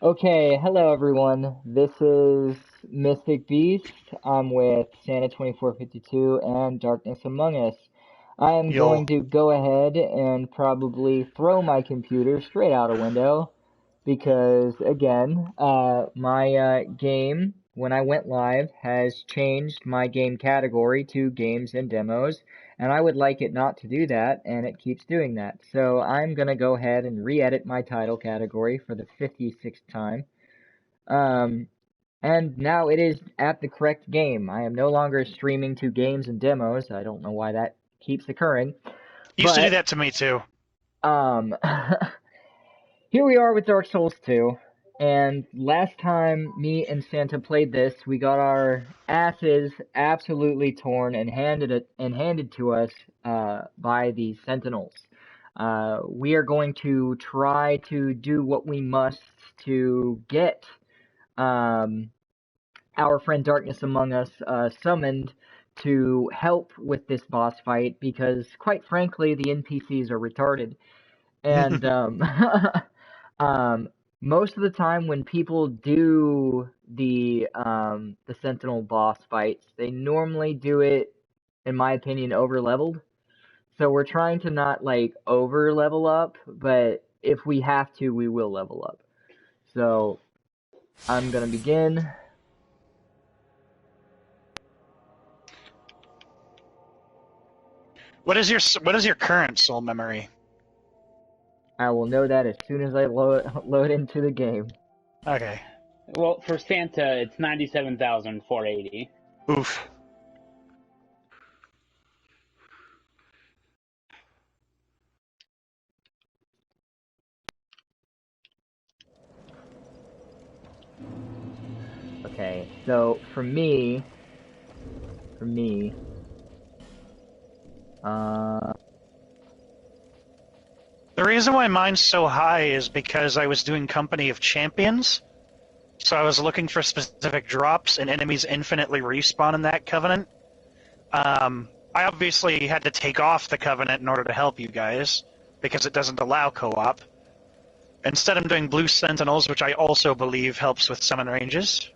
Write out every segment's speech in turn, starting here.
Okay, hello everyone. This is Mystic Beast. I'm with Santa 2452 and Darkness Among Us. I am Yo. going to go ahead and probably throw my computer straight out a window because, again, my game, when I went live, has changed my game category to games and demos, and I would like it not to do that, and it keeps doing that. So I'm going to go ahead and re-edit my title category for the 56th time. Um, and now it is at the correct game. I am no longer streaming to games and demos. I don't know why that keeps occurring. Used to do But, that to me too. um, here we are with Dark Souls 2. And last time me and Santa played this, we got our asses absolutely torn and handed to us by the Sentinels. We are going to try to do what we must to get um, our friend Darkness Among Us summoned to help with this boss fight because, quite frankly, the NPCs are retarded. And um, most of the time, when people do the Sentinel boss fights, they normally do it, in my opinion, over leveled. So we're trying to not like over level up, but if we have to, we will level up. So I'm gonna begin. What is your current soul memory? I will know that as soon as I load into the game. Okay. Well, for Santa, it's 97,480. Oof. Okay, so for me, uh, The reason why mine's so high is because I was doing Company of Champions, so I was looking for specific drops, and enemies infinitely respawn in that Covenant. I obviously had to take off the Covenant in order to help you guys, because it doesn't allow co-op. Instead, I'm doing Blue Sentinels, which I also believe helps with summon ranges.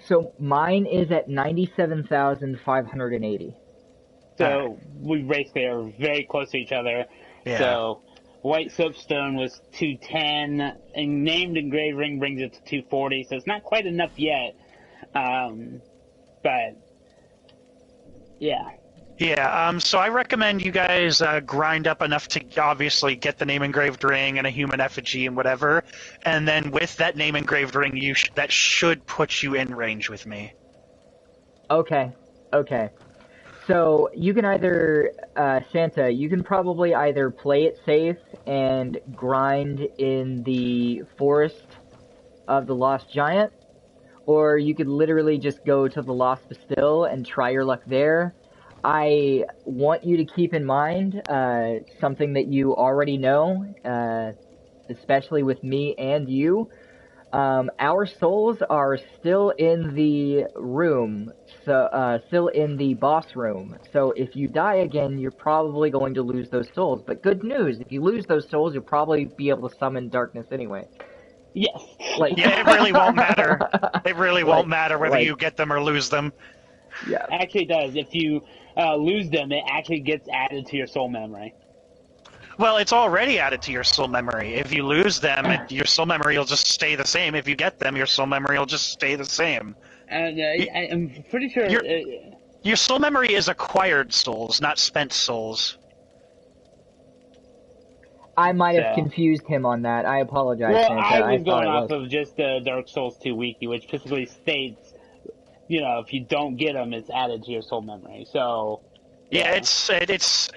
so mine is at 97,580. Alright. So we basically are very close to each other. Yeah. So White Soapstone was 210, and Named Engraved Ring brings it to 240. So it's not quite enough yet. But yeah. Yeah, so I recommend you guys grind up enough to obviously get the name engraved ring and a human effigy and whatever, and then with that name engraved ring, that should put you in range with me. Okay, okay. So you can either, Santa, you can probably either play it safe and grind in the forest of the Lost Giant, or you could literally just go to the Lost Bastille and try your luck there. I want you to keep in mind something that you already know, especially with me and you. Our souls are still in the room, so still in the boss room. So if you die again, you're probably going to lose those souls. But good news, if you lose those souls, you'll probably be able to summon darkness anyway. Yes. Like, Yeah, it really won't matter. It really won't like, matter whether like, you get them or lose them. yeah. Actually, it does. If you lose them, it actually gets added to your soul memory. Well, it's already added to your soul memory. If you lose them, your soul memory will just stay the same. If you get them, your soul memory will just stay the same. And Y- I'm pretty sure. Your your soul memory is acquired souls, not spent souls. I might have So. confused him on that. I apologize, Well, Santa. I I was thought going it off was. of just the Dark Souls 2 wiki, which specifically states, if you don't get them, it's added to your soul memory. So, Yeah, yeah.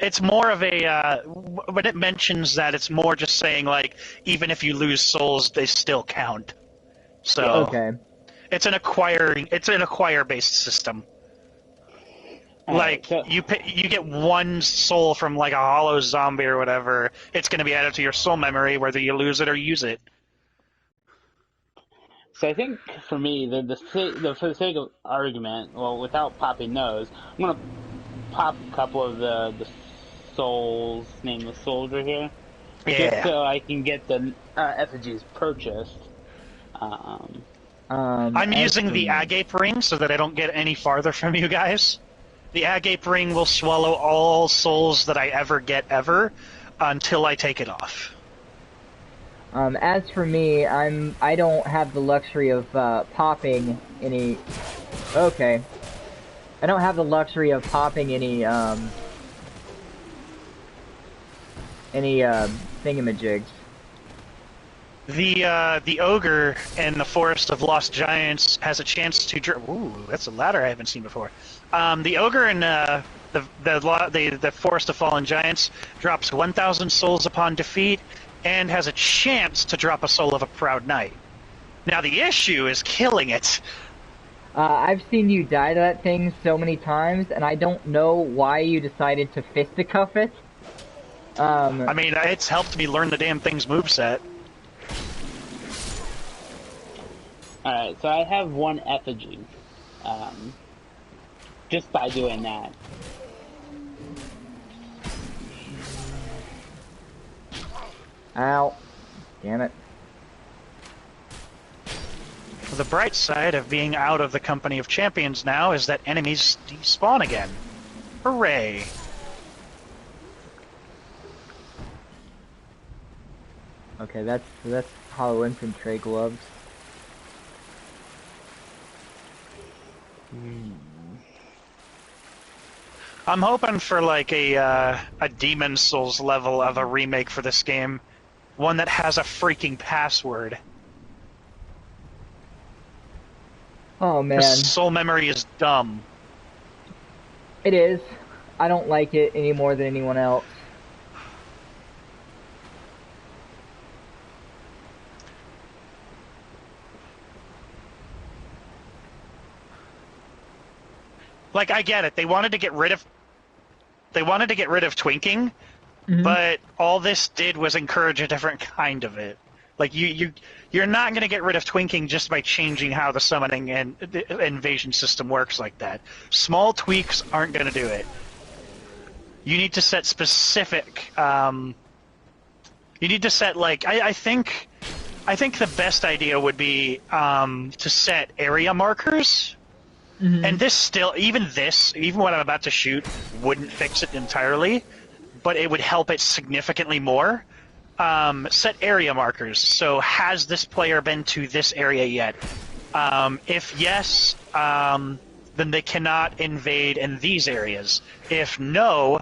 it's more of a when it mentions that, it's more just saying like even if you lose souls, they still count. Yeah. So Okay. it's an acquire based system. All right. Like So, you get one soul from like a hollow zombie or whatever, it's going to be added to your soul memory whether you lose it or use it. so I think for me, for the sake of argument, well, without popping those, I'm gonna pop a couple of the souls, nameless soldier here, just Yeah. so I can get the effigies purchased. I'm as using for the me, agape ring so that I don't get any farther from you guys. The agape ring will swallow all souls that I ever get ever until I take it off. as for me, I don't have the luxury of popping any. Okay, I don't have the luxury of popping any thingamajigs. The ogre in the Forest of Lost Giants has a chance to. Ooh, that's a ladder I haven't seen before. The ogre in the Forest of Fallen Giants drops 1,000 souls upon defeat and has a chance to drop a soul of a proud knight. Now the issue is killing it. I've seen you die to that thing so many times, and I don't know why you decided to fisticuff it. I mean, it's helped me learn the damn thing's moveset. Alright, so I have one effigy. Just by doing that. Ow. Damn it. The bright side of being out of the company of champions now is that enemies despawn again. Hooray! Okay, that's hollow infantry gloves. I'm hoping for like a Demon Souls level of a remake for this game. One that has a freaking password. Oh man. Because soul memory is dumb. It is. I don't like it any more than anyone else. Like, I get it. They wanted to get rid of twinking, but all this did was encourage a different kind of it. Like you're not going to get rid of twinking just by changing how the summoning and the invasion system works like that. Small tweaks aren't going to do it. You need to set specific. You need to set like I think the best idea would be to set area markers. And this still, even what I'm about to shoot, wouldn't fix it entirely, but it would help it significantly more. Set area markers. So, has this player been to this area yet? If yes, then they cannot invade in these areas. If no,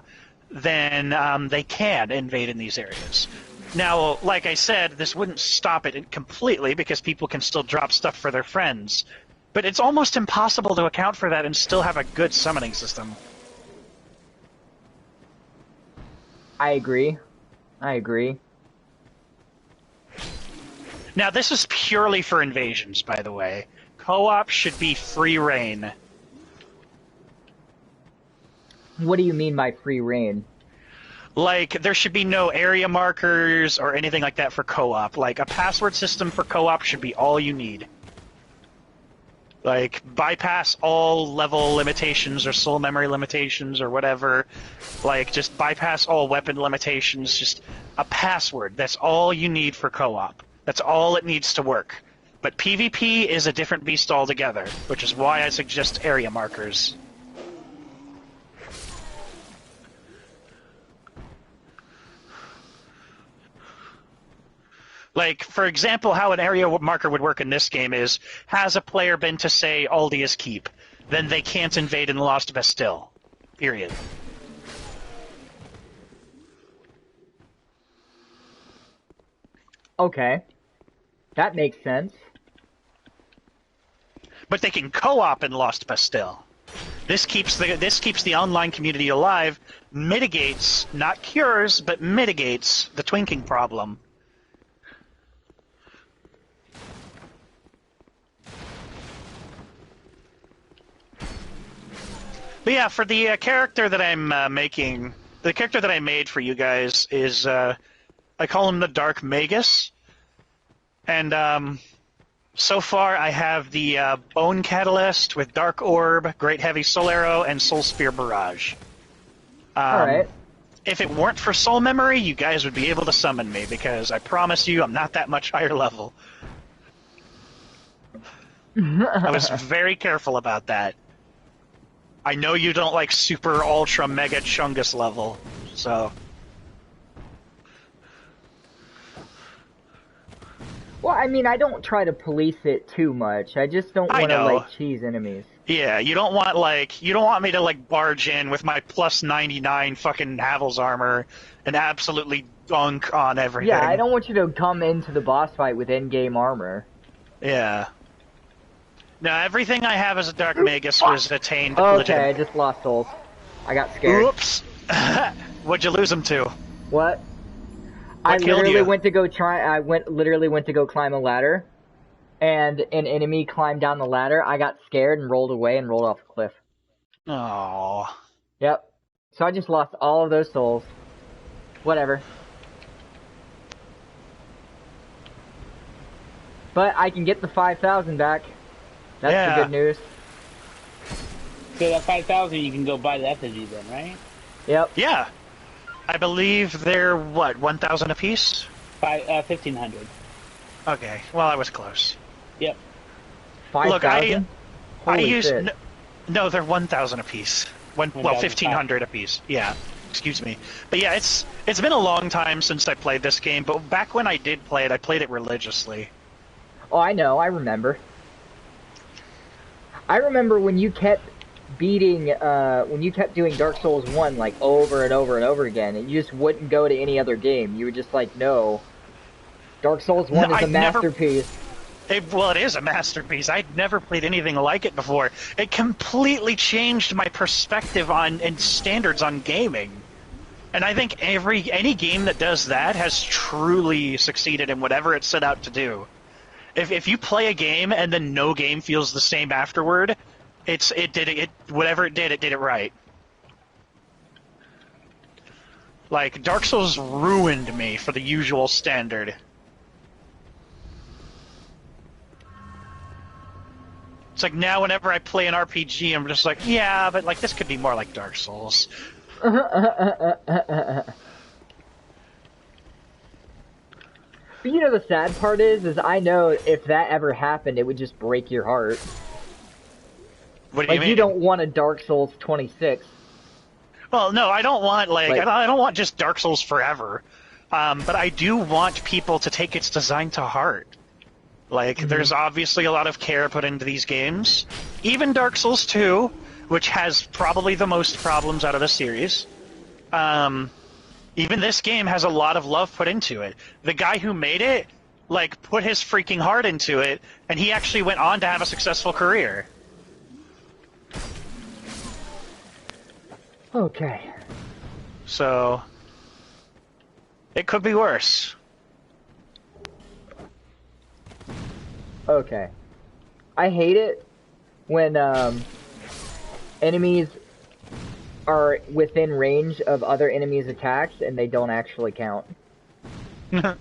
then they can invade in these areas. Now, like I said, this wouldn't stop it completely because people can still drop stuff for their friends. But it's almost impossible to account for that and still have a good summoning system. I agree. Now, this is purely for invasions, by the way. Co-op should be free reign. What do you mean by free reign? Like, there should be no area markers or anything like that for co-op. Like, a password system for co-op should be all you need. Like, bypass all level limitations or soul memory limitations or whatever. Like, just bypass all weapon limitations. Just a password. That's all you need for co-op. That's all it needs to work. But PvP is a different beast altogether, which is why I suggest area markers. Like, for example, how an area marker would work in this game is, has a player been to, say, Aldia's Keep, then they can't invade in Lost Bastille. Period. Okay. That makes sense. But they can co-op in Lost Bastille. This keeps the online community alive, mitigates, not cures, but mitigates the twinking problem. But yeah, for the character that I'm making, the character that I made for you guys is, I call him the Dark Magus. And so far I have the Bone Catalyst with Dark Orb, Great Heavy Soul Arrow, and Soul Spear Barrage. Alright. If it weren't for Soul Memory, you guys would be able to summon me, because I promise you I'm not that much higher level. I was very careful about that. I know you don't like super ultra mega chungus level, so Well, I mean, I don't try to police it too much. I just don't I want to know. like cheese enemies. Yeah, you don't want me to like barge in with my plus 99 fucking Havel's armor and absolutely dunk on Yeah, I everything. don't want you to come into the boss fight with in-game armor. Yeah. No, everything I have as a Dark Magus Fuck! was attained Okay, I legitimately. just lost souls. I got scared. Oops. What'd you lose them to? What? I What killed literally you? went to go try. I literally went to go climb a ladder, and an enemy climbed down the ladder. I got scared and rolled away and rolled off a cliff. Oh. Yep. So I just lost all of those souls. Whatever. But I can get the 5,000 back. That's the Yeah. good news. So that 5,000, you can go buy the effigy then, right? Yep. Yeah. I believe they're, what, 1,000 apiece? 1,500. Okay. Well, I was close. Yep. 5,000? I Holy use... shit. No, they're 1,000 apiece. Well, 1,500 apiece. Yeah. Excuse me. But yeah, it's been a long time since I played this game, but back when I did play it, I played it religiously. Oh, I know. I remember. I remember when you kept beating, when you kept doing Dark Souls 1, like, over and over and over again, and you just wouldn't go to any other game. You were just like, no. Dark Souls No, 1 is a I'd never... masterpiece. Well, it is a masterpiece. I'd never played anything like it before. It completely changed my perspective on and standards on gaming. And I think any game that does that has truly succeeded in whatever it set out to do. If you play a game and then no game feels the same afterward, whatever it did it right. Like Dark Souls ruined me for the usual standard. It's like now whenever I play an RPG, I'm just like, yeah, but like this could be more like Dark Souls. But you know the sad part is I know if that ever happened, it would just break your heart. What do you Like, mean? you don't want a Dark Souls 26. Well, no, I don't want Like, I don't want just Dark Souls forever. But I do want people to take its design to heart. Like, there's obviously a lot of care put into these games. Even Dark Souls 2, which has probably the most problems out of the series. Even this game has a lot of love put into it. The guy who made it, like, put his freaking heart into it, and he actually went on to have a successful career. okay. So, it could be worse. Okay. I hate it when, enemies are within range of other enemies' attacks and they don't actually count. I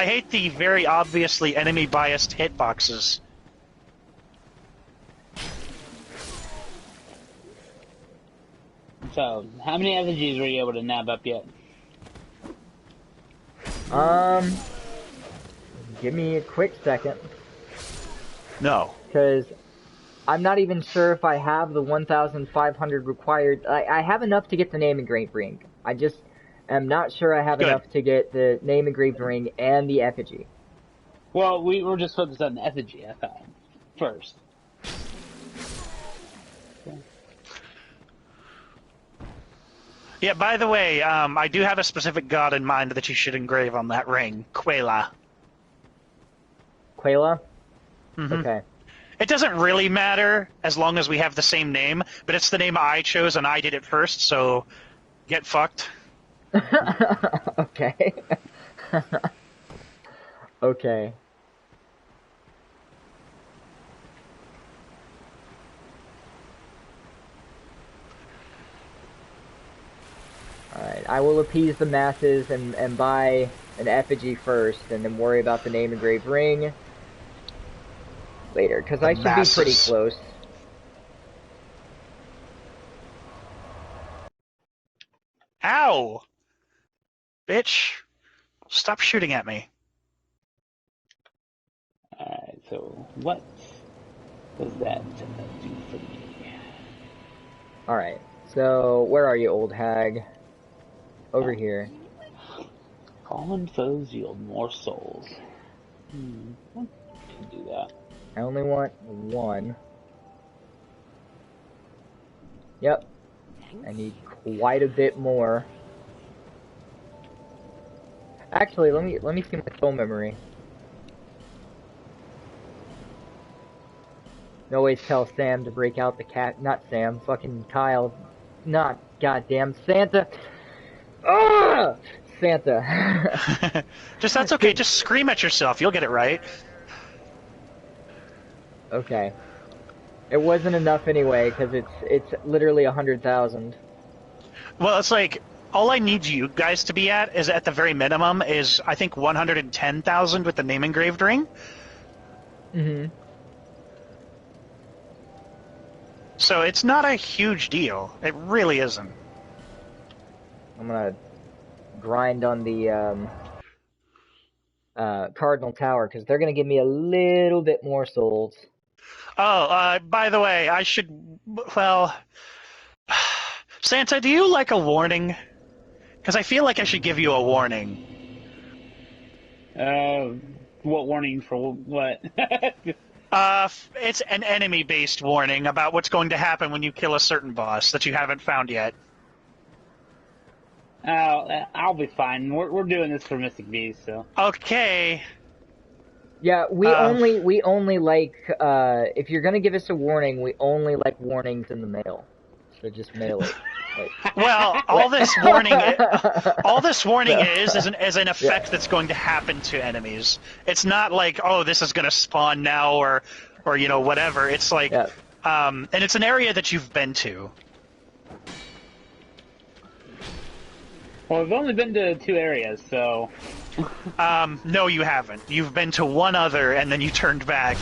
hate the very obviously enemy-biased hitboxes. So, how many effigies were you able to nab up yet? Give me a quick second. No. Because I'm not even sure if I have the 1,500 required. I have enough to get the name engraved ring. I just am not sure I have Good. enough to get the name engraved ring and the effigy. Well, we were just focused on the effigy, I thought, first. Yeah, by the way, I do have a specific god in mind that you should engrave on that ring. Quela. Quela? Mm-hmm. Okay. It doesn't really matter as long as we have the same name, but it's the name I chose and I did it first, so get fucked. Okay. Okay. Alright, I will appease the masses and buy an effigy first, and then worry about the name engraved ring later, because I should be pretty Masses. close. Ow! Bitch. Stop shooting at me. So what does that do for me? Alright, so where are you, old hag? Over here. Fallen foes yield more souls. I can do that. I only want one. Yep. I need quite a bit more. Actually, let me see my soul memory. You always tell Sam to break out the cat. Not Sam, fucking Kyle. Not goddamn Santa. Ah, Santa. That's okay. Just scream at yourself. You'll get it right. Okay. It wasn't enough anyway, because it's literally 100,000. Well, it's like all I need you guys to be at is at the very minimum is I think 110,000 with the name engraved ring. Mm-hmm. So it's not a huge deal. It really isn't. I'm gonna grind on the Cardinal Tower, because they're gonna give me a little bit more souls. Oh, by the way, I should... Well... Santa, do you like a warning? Because I feel like I should give you a warning. What warning for what? It's an enemy-based warning about what's going to happen when you kill a certain boss that you haven't found yet. I'll be fine. We're doing this for Mystic Beast, so. Okay. Yeah, we only like, if you're gonna give us a warning, we only like warnings in the mail. So just mail it. Like, well, all this warning is an effect that's going to happen to enemies. It's not like, oh, this is going to spawn now or you know, whatever. It's like, and it's an area that you've been to. Well, we've only been to 2 areas, so... No, you haven't. You've been to one other, and then you turned back.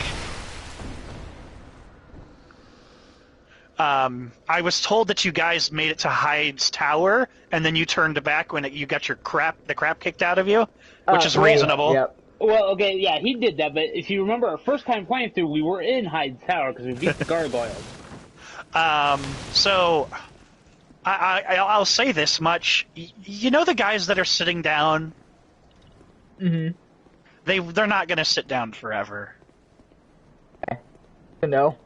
I was told that you guys made it to Hyde's Tower, and then you turned back when you got the crap kicked out of you, which is reasonable. Yep. Well, okay, yeah, he did that, but if you remember our first time playing through, we were in Hyde's Tower, because we beat the gargoyles. So... I'll say this much. You know the guys that are sitting down? Mm-hmm. They're not going to sit down forever. No.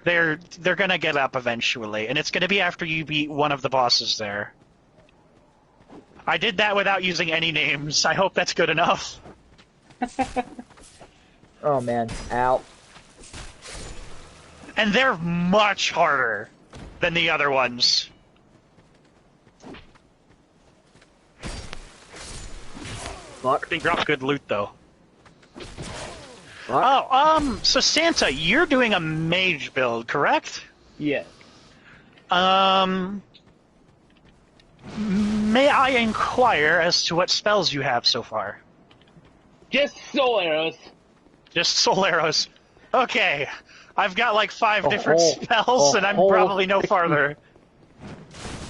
They're going to get up eventually, and it's going to be after you beat one of the bosses there. I did that without using any names. I hope that's good enough. Oh man, ow. And they're much harder than the other ones. Fuck. They drop good loot, though. Fuck. Oh, so Santa, you're doing a mage build, correct? Yes. May I inquire as to what spells you have so far? Just soul arrows. Just soul arrows. Okay. I've got like 5 different spells, and I'm whole probably no 60 farther.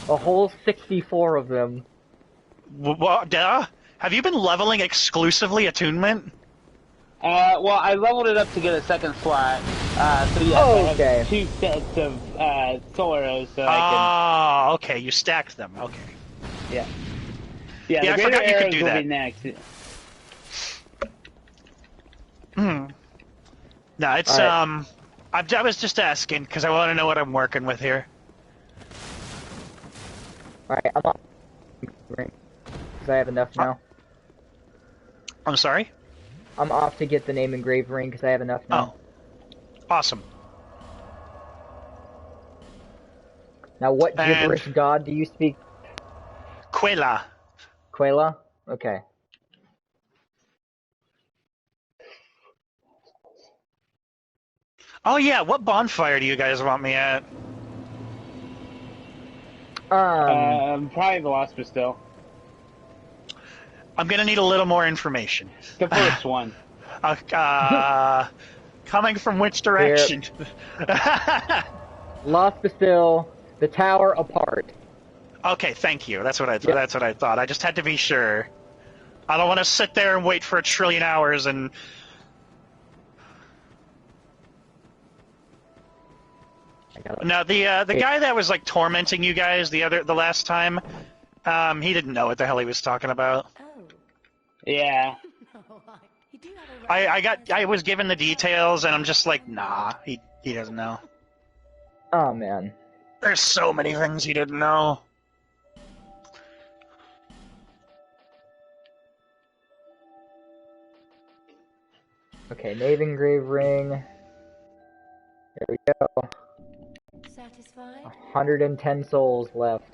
A whole 64 of them. What? Have you been leveling exclusively attunement? Well, I leveled it up to get a second slot. So yeah, I have 2 sets of soul arrows. So I can... okay. You stacked them. Okay. Yeah. Yeah, I forgot you could do that. Next. No, it's right. I was just asking because I want to know what I'm working with here. Alright, I'm off. Because I have enough now. I'm sorry? I'm off to get the name engraved ring because I have enough now. Oh. Awesome. Now, what gibberish god do you speak? Quela. Quela? Okay. Oh yeah, what bonfire do you guys want me at? Probably the Lost Bestow. I'm gonna need a little more information. The first one. Coming from which direction? Lost Bastille, the tower apart. Okay, thank you. That's what I thought. I just had to be sure. I don't want to sit there and wait for a trillion hours and... No, the guy that was like tormenting you guys the last time, he didn't know what the hell he was talking about. Oh. Yeah. I was given the details and I'm just like, nah, he doesn't know. Oh man. There's so many things he didn't know. Okay, Knave Engrave Ring. There we go. Satisfied? 110 souls left.